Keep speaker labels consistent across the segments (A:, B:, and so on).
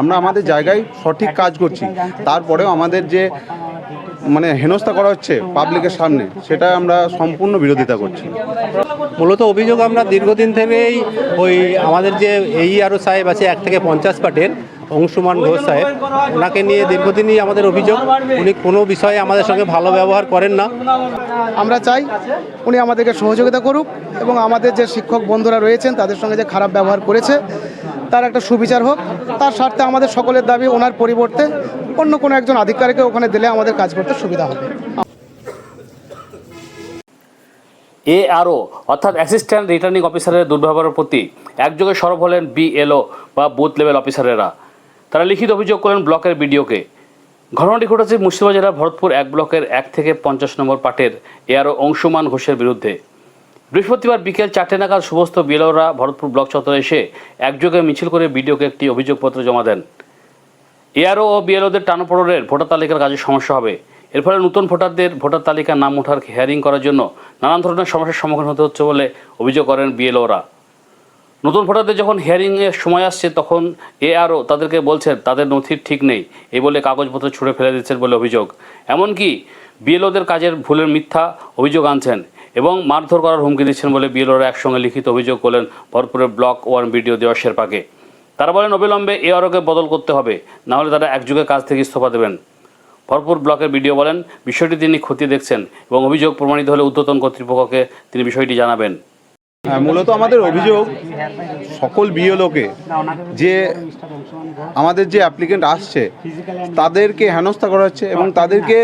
A: আমরা আমাদের জায়গায় সঠিক কাজ করছি, তারপরেও আমাদের যে মানে হেনস্থা করা হচ্ছে পাবলিকের সামনে, সেটা আমরা সম্পূর্ণ বিরোধিতা করছি।
B: মূলত অভিযোগ আমরা দীর্ঘদিন থেকেই ওই আমাদের যে AERO সাহেব আছে 1 থেকে 50 পার্টের অংশুমান ঘোষ সাহেব, ওনাকে নিয়ে দীর্ঘদিনই আমাদের অভিযোগ। উনি কোনো বিষয়ে আমাদের সঙ্গে ভালো ব্যবহার করেন না।
C: আমরা চাই উনি আমাদেরকে সহযোগিতা করুক এবং আমাদের যে শিক্ষক বন্ধুরা রয়েছেন তাদের সঙ্গে যে খারাপ ব্যবহার করেছে তার একটা সুবিচার হোক। তার স্বার্থে আমাদের সকলের দাবি ওনার পরিবর্তে অন্য কোনো একজন আধিকারিককে ওখানে দিলে আমাদের কাজ করতে সুবিধা হবে।
D: ARO অর্থাৎ অ্যাসিস্ট্যান্ট রিটার্নিং অফিসারের দুর্ব্যবহারের প্রতি একযোগে সরব হলেন BLO বা বুথ লেভেল অফিসারেরা। তারা লিখিত অভিযোগ করলেন ব্লকের বিডিওকে। ঘটনাটি ঘটেছে মুর্শিদাবাদ জেলার ভরতপুর 1 ব্লকের 1 থেকে 50 নম্বর পার্টের ARO অংশুমান ঘোষের বিরুদ্ধে। বৃহস্পতিবার বিকেল 4টে নাগাদ সমস্ত BLOরা ভরতপুর ব্লক চত্বরে এসে একযোগে মিছিল করে বিডিওকে একটি অভিযোগপত্র জমা দেন। ARO ও BLOদের টানাপোড়েনের ভোটার তালিকার কাজে সমস্যা হবে। এর ফলে নতুন ভোটারদের ভোটার তালিকার নাম ওঠার হিয়ারিং করার জন্য নানান ধরনের সমস্যার সম্মুখীন হতে হচ্ছে বলে অভিযোগ করেন BLOরা। নতুন ভোটারদের যখন হিয়ারিংয়ের সময় আসছে তখন ARO তাদেরকে বলছেন তাদের নথির ঠিক নেই, এই বলে কাগজপত্র ছুঁড়ে ফেলে দিচ্ছেন বলে অভিযোগ। এমনকি BLOদের কাজের ভুলের মিথ্যা অভিযোগ আনছেন এবং মারধর করার হুমকি দিচ্ছেন বলে BLOরা একসঙ্গে লিখিত অভিযোগ করলেন ভরতপুরের ব্লক 1 বিডিও দেওয়া শেরপাকে। তারা বলেন অবিলম্বে AROকে বদল করতে হবে, নাহলে তারা একযোগে কাজ থেকে ইস্তফা দেবেন। ভরতপুর ব্লকের বিডিও বলেন বিষয়টি তিনি খতিয়ে দেখছেন এবং অভিযোগ প্রমাণিত হলে ঊর্ধ্বতন কর্তৃপক্ষকে তিনি বিষয়টি জানাবেন।
A: মূলত আমাদের অভিযোগ সকল BLOকে যে আমাদের যে অ্যাপ্লিকেন্ট আসছে তাদেরকে হেনস্থা করা হচ্ছে এবং তাদেরকে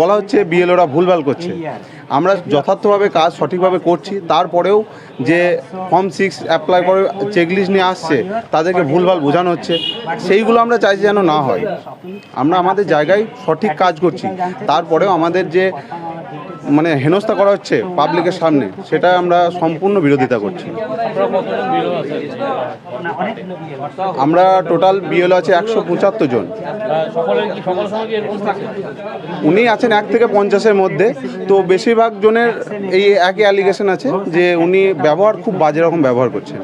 A: বলা হচ্ছে BLOরা ভুলভাল করছে। আমরা যথার্থভাবে কাজ সঠিকভাবে করছি, তারপরেও যে ফর্ম 6 অ্যাপ্লাই করে চেকলিস্ট নিয়ে আসছে তাদেরকে ভুলভাল বোঝানো হচ্ছে, সেইগুলো আমরা চাইছি যেন না হয়। আমরা আমাদের জায়গায় সঠিক কাজ করছি, তারপরেও আমাদের যে মানে হেনস্থা করা হচ্ছে পাবলিকের সামনে, সেটা আমরা সম্পূর্ণ বিরোধিতা করছি। আমরা টোটাল BLO আছে 175 জন। উনি আছেন 1 থেকে 50-এর মধ্যে। তো বেশিরভাগ জনের এই একই অ্যালিগেশন আছে যে উনি ব্যবহার খুব বাজে রকম ব্যবহার করছেন।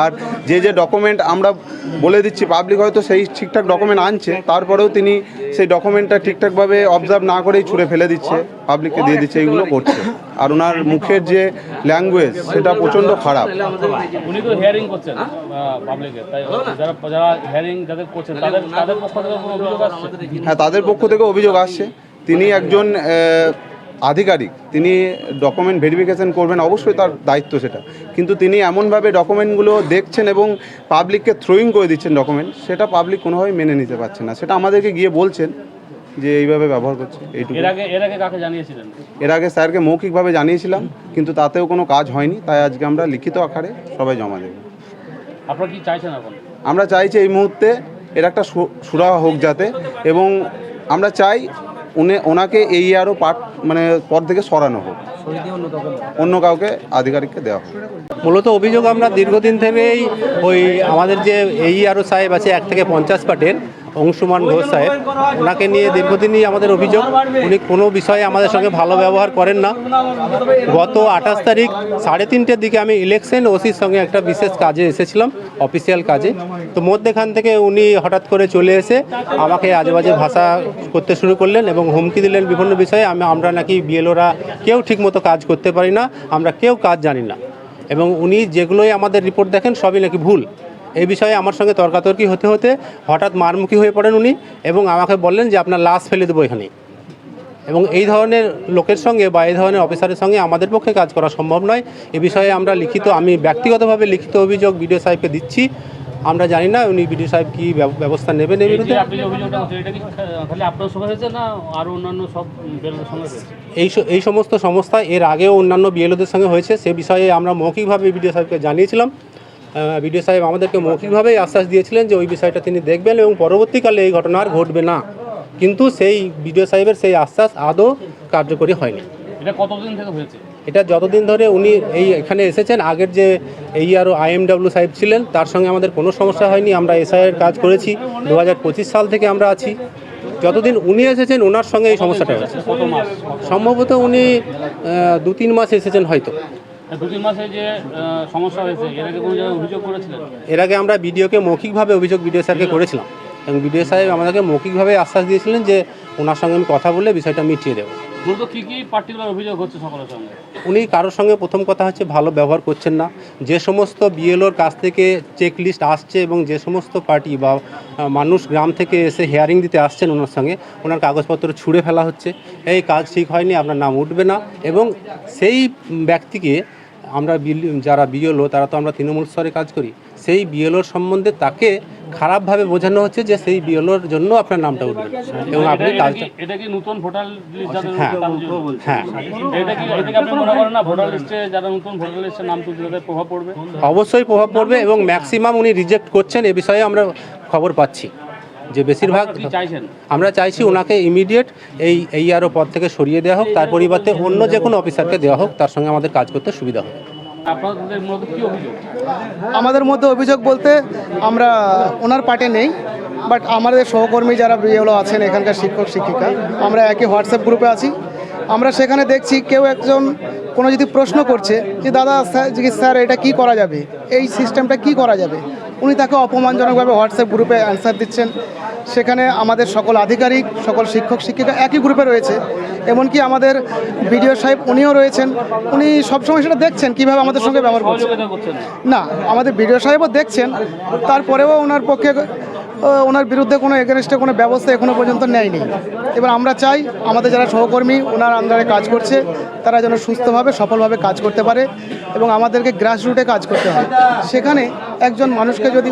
A: আর যে যে ডকুমেন্ট আমরা বলে দিচ্ছি, পাবলিক হয়তো সেই ঠিকঠাক ডকুমেন্ট আনছে, তারপরেও তিনি সেই ডকুমেন্টটা ঠিকঠাকভাবে অবজার্ভ না করেই ছুঁড়ে ফেলে দিচ্ছে, পাবলিককে দিয়ে দিচ্ছে, এইগুলো করছে। আর ওনার মুখের যে ল্যাঙ্গুয়েজ সেটা প্রচণ্ড খারাপ।
D: উনি তো হিয়ারিং করছেন পাবলিকের, তাই যারা হিয়ারিং যাদের করছেন তাদের পক্ষ থেকে কোনো অভিযোগ আসছে?
A: হ্যাঁ, তাদের পক্ষ থেকে অভিযোগ আসছে। তিনি একজন আধিকারিক, তিনি ডকুমেন্ট ভেরিফিকেশন করবেন, অবশ্যই তার দায়িত্ব সেটা, কিন্তু তিনি এমনভাবে ডকুমেন্টগুলো দেখছেন এবং পাবলিককে থ্রোয়িং করে দিচ্ছেন ডকুমেন্ট, সেটা পাবলিক কোনোভাবেই মেনে নিতে পারছে না। সেটা আমাদেরকে গিয়ে বলছেন যে এইভাবে ব্যবহার করছে। এইটুকু।
D: এর আগে কাকে জানিয়েছিলেন?
A: এর আগে স্যারকে মৌখিকভাবে জানিয়েছিলাম, কিন্তু তাতেও কোনো কাজ হয়নি, তাই আজকে আমরা লিখিত আকারে সবাই জমা দেব।
D: আপনারা কি চাইছেন এখন?
A: আমরা চাইছি এই মুহূর্তে এর একটা সুরাহা হোক যাতে, এবং আমরা চাই ওনাকে ARO মানে পদ থেকে সরানো হোক, অন্য কাউকে আধিকারিককে দেওয়া হোক।
B: মূলত অভিযোগ আমরা দীর্ঘদিন থেকেই ওই আমাদের যে AERO সাহেব আছে 1 থেকে 50 পার্টের অংশুমান ঘোষ সাহেব, ওনাকে নিয়ে দীর্ঘদিনই আমাদের অভিযোগ। উনি কোনো বিষয়ে আমাদের সঙ্গে ভালো ব্যবহার করেন না। গত 28 তারিখ 3:30-র দিকে আমি ইলেকশন OCর সঙ্গে একটা বিশেষ কাজে এসেছিলাম, অফিসিয়াল কাজে। তো মধ্যেখান থেকে উনি হঠাৎ করে চলে এসে আমাকে আজেবাজে ভাষা করতে শুরু করলেন এবং হুমকি দিলেন বিভিন্ন বিষয়ে। আমরা নাকি BLOরা কেউ ঠিকমতো কাজ করতে পারি না, আমরা কেউ কাজ জানি না, এবং উনি যেগুলোই আমাদের রিপোর্ট দেখেন সবই নাকি ভুল। এই বিষয়ে আমার সঙ্গে তর্কাতর্কি হতে হতে হঠাৎ মারমুখী হয়ে পড়েন উনি এবং আমাকে বললেন যে আপনার লাশ ফেলে দেবো এখানে। এবং এই ধরনের লোকের সঙ্গে বা এই ধরনের অফিসারের সঙ্গে আমাদের পক্ষে কাজ করা সম্ভব নয়। এ বিষয়ে আমরা আমি ব্যক্তিগতভাবে লিখিত অভিযোগ BDO সাহেবকে দিচ্ছি। আমরা জানি না উনি BDO সাহেব কী ব্যবস্থা নেবেন এই বিরুদ্ধে। এই সমস্ত সংস্থা এর আগেও অন্যান্য BLOদের সঙ্গে হয়েছে, সে বিষয়ে আমরা মৌখিকভাবে BDO সাহেবকে জানিয়েছিলাম। BDO সাহেব আমাদেরকে মৌখিকভাবেই আশ্বাস দিয়েছিলেন যে ওই বিষয়টা তিনি দেখবেন এবং পরবর্তীকালে এই ঘটনা আর ঘটবে না, কিন্তু সেই BDO সাহেবের সেই আশ্বাস আদৌ কার্যকরী হয়নি।
D: এটা কতদিন থেকে হয়েছে?
B: এটা যতদিন ধরে উনি এখানে এসেছেন, আগের যে AERO IMW সাহেব ছিলেন তার সঙ্গে আমাদের কোনো সমস্যা হয়নি। আমরা SIR কাজ করেছি, 2025 সাল থেকে আমরা আছি। যতদিন উনি এসেছেন ওনার সঙ্গে এই সমস্যাটা হয়েছে। সম্ভবত উনি 2-3 মাস এসেছেন হয়তো।
D: 2-3 মাসে যে সমস্যা হয়েছে এর আগে কোনো জায়গায় অভিযোগ করেছিলেন?
B: এর আগে আমরা বিডিওকে মৌখিকভাবে অভিযোগ বিডিও স্যারকে করেছিলাম এবং বিডিও সাহেব আমাদেরকে মৌখিকভাবে আশ্বাস দিয়েছিলেন যে ওনার সঙ্গে আমি কথা বলে বিষয়টা মিটিয়ে দেবো।
D: মূলত কী কী পার্টিকুলার অভিযোগ হচ্ছে সকলের সঙ্গে?
B: উনি কারোর সঙ্গে প্রথম কথা হচ্ছে ভালো ব্যবহার করছেন না, যে সমস্ত বিএলওর কাছ থেকে চেক লিস্ট আসছে এবং যে সমস্ত পার্টি বা মানুষ গ্রাম থেকে এসে হিয়ারিং দিতে আসছেন ওনার সঙ্গে ওনার কাগজপত্র ছুঁড়ে ফেলা হচ্ছে, এই কাজ ঠিক হয়নি, আপনার নাম উঠবে না। এবং সেই ব্যক্তিকে আমরা যারা বিএলও তারা তো আমরা তৃণমূল স্তরে কাজ করি, সেই বিএলওর সম্বন্ধে তাকে খারাপভাবে বোঝানো হচ্ছে যে সেই বিএলওর জন্য আপনার নামটা উঠবে এবং আপনি কাজটা।
D: এটা কি নতুন ভোটার লিস্ট যাদের
B: হ্যাঁ হ্যাঁ
D: এটা কি আপনি মনে করেন না ভোটার লিস্টে যারা নতুন ভোটার লিস্টে নাম তুলছে তাদের প্রভাব পড়বে?
B: অবশ্যই প্রভাব পড়বে এবং ম্যাক্সিমাম উনি রিজেক্ট করছেন, এ বিষয়ে আমরা খবর পাচ্ছি যে বেশিরভাগ।
D: কি চাইছেন?
B: আমরা চাইছি ওনাকে ইমিডিয়েট এই আরও পদ থেকে সরিয়ে দেওয়া হোক, তার পরিবর্তে অন্য যে কোনো অফিসারকে দেওয়া হোক, তার সঙ্গে আমাদের কাজ করতে সুবিধা হবে।
D: আপনাদের মধ্যে কি অভিযোগ?
C: আমাদের মধ্যে অভিযোগ বলতে আমরা ওনার পার্টে নেই, বাট আমাদের সহকর্মী যারা বিএলও আছেন এখানকার শিক্ষক শিক্ষিকা, আমরা একই হোয়াটসঅ্যাপ গ্রুপে আছি। আমরা সেখানে দেখছি কেউ একজন কোনো যদি প্রশ্ন করছে যে দাদা স্যার এটা কি করা যাবে, এই সিস্টেমটা কি করা যাবে, উনি তাকে অপমানজনকভাবে হোয়াটসঅ্যাপ গ্রুপে অ্যান্সার দিচ্ছেন। সেখানে আমাদের সকল আধিকারিক সকল শিক্ষক শিক্ষিকা একই গ্রুপে রয়েছে, এমনকি আমাদের বিডিও সাহেব উনিও রয়েছেন, উনি সবসময় সেটা দেখছেন কীভাবে আমাদের সঙ্গে ব্যবহার করছেন।
D: সহযোগিতা করছেন না?
C: না, আমাদের বিডিও সাহেবও দেখছেন, তারপরেও ওনার পক্ষে ওনার বিরুদ্ধে কোনো এগেনস্টে কোনো ব্যবস্থা এখনো পর্যন্ত নেয়নি। এবার আমরা চাই আমাদের যারা সহকর্মী ওনার আন্ডারে কাজ করছে তারা যেন সুস্থভাবে সফলভাবে কাজ করতে পারে এবং আমাদেরকে গ্রাসরুটে কাজ করতে হয়। সেখানে একজন মানুষকে যদি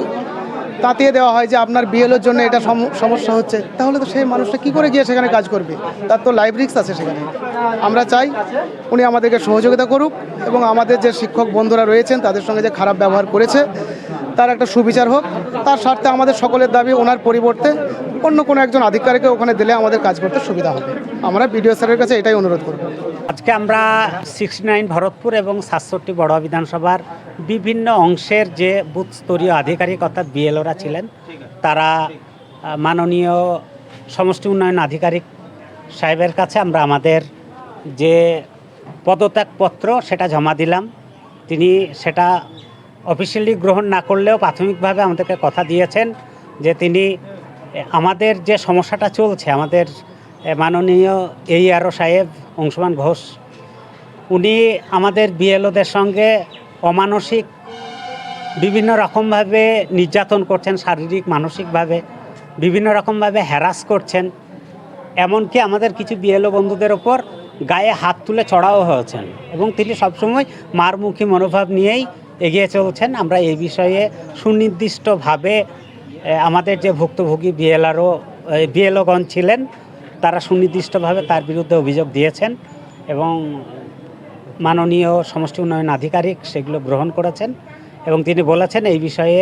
C: তাতিয়ে দেওয়া হয় যে আপনার বিএলওর জন্য এটা সমস্যা হচ্ছে, তাহলে তো সেই মানুষটা কী করে গিয়ে সেখানে কাজ করবে, তার তো লাইফ রিস্ক আছে সেখানে। আমরা চাই উনি আমাদেরকে সহযোগিতা করুক এবং আমাদের যে শিক্ষক বন্ধুরা রয়েছেন তাদের সঙ্গে যে খারাপ ব্যবহার করেছে তার একটা সুবিচার হোক। তার স্বার্থে আমাদের সকলের দাবি ওনার পরিবর্তে অন্য কোনো একজন আধিকারিককে ওখানে দিলে আমাদের কাজ করতে সুবিধা হবে। আমরা বিডিও স্যারের কাছে এটাই অনুরোধ করব।
E: আজকে আমরা 69 ভরতপুর এবং 67 বড়ুয়া বিধানসভার বিভিন্ন অংশের যে বুথ স্তরীয় আধিকারিক অর্থাৎ বিএলওরা ছিলেন তারা মাননীয় সমষ্টি উন্নয়ন আধিকারিক সাহেবের কাছে আমরা আমাদের যে পদত্যাগপত্র সেটা জমা দিলাম। তিনি সেটা অফিসিয়ালি গ্রহণ না করলেও প্রাথমিকভাবে আমাদেরকে কথা দিয়েছেন যে তিনি আমাদের যে সমস্যাটা চলছে, আমাদের মাননীয় ARO সাহেব অংশুমান ঘোষ উনি আমাদের বিএলওদের সঙ্গে অমানসিক বিভিন্ন রকমভাবে নির্যাতন করছেন, শারীরিক মানসিকভাবে বিভিন্ন রকমভাবে হ্যারাস করছেন। এমনকি আমাদের কিছু বিএলও বন্ধুদের ওপর গায়ে হাত তুলে চড়াও হয়েছেন এবং তিনি সবসময় মারমুখী মনোভাব নিয়েই এগিয়ে চলছেন। আমরা এই বিষয়ে সুনির্দিষ্টভাবে আমাদের যে ভুক্তভোগী বিএলওগণ ছিলেন তারা সুনির্দিষ্টভাবে তার বিরুদ্ধে অভিযোগ দিয়েছেন এবং মাননীয় সমষ্টি উন্নয়ন আধিকারিক সেগুলো গ্রহণ করেছেন এবং তিনি বলেছেন এই বিষয়ে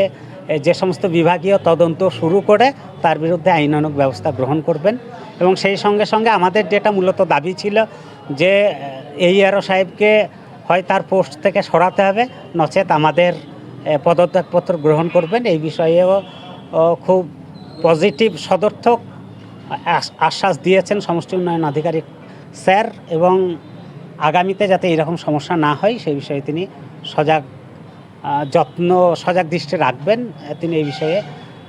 E: যে সমস্ত বিভাগীয় তদন্ত শুরু করে তার বিরুদ্ধে আইনানুগ ব্যবস্থা গ্রহণ করবেন। এবং সেই সঙ্গে সঙ্গে আমাদের যেটা মূলত দাবি ছিল যে ARO সাহেবকে হয় তার পোস্ট থেকে সরাতে হবে, নচেত আমাদের পদত্যাগপত্র গ্রহণ করবেন। এই বিষয়েও খুব পজিটিভ সদর্থক আশ্বাস দিয়েছেন সমষ্টি উন্নয়ন আধিকারিক স্যার এবং আগামীতে যাতে এরকম সমস্যা না হয় সেই বিষয়ে তিনি সজাগ দৃষ্টি রাখবেন, তিনি এই বিষয়ে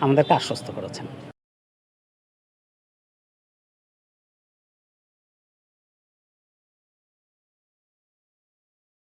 E: আমাদেরকে আশ্বস্ত করেছেন।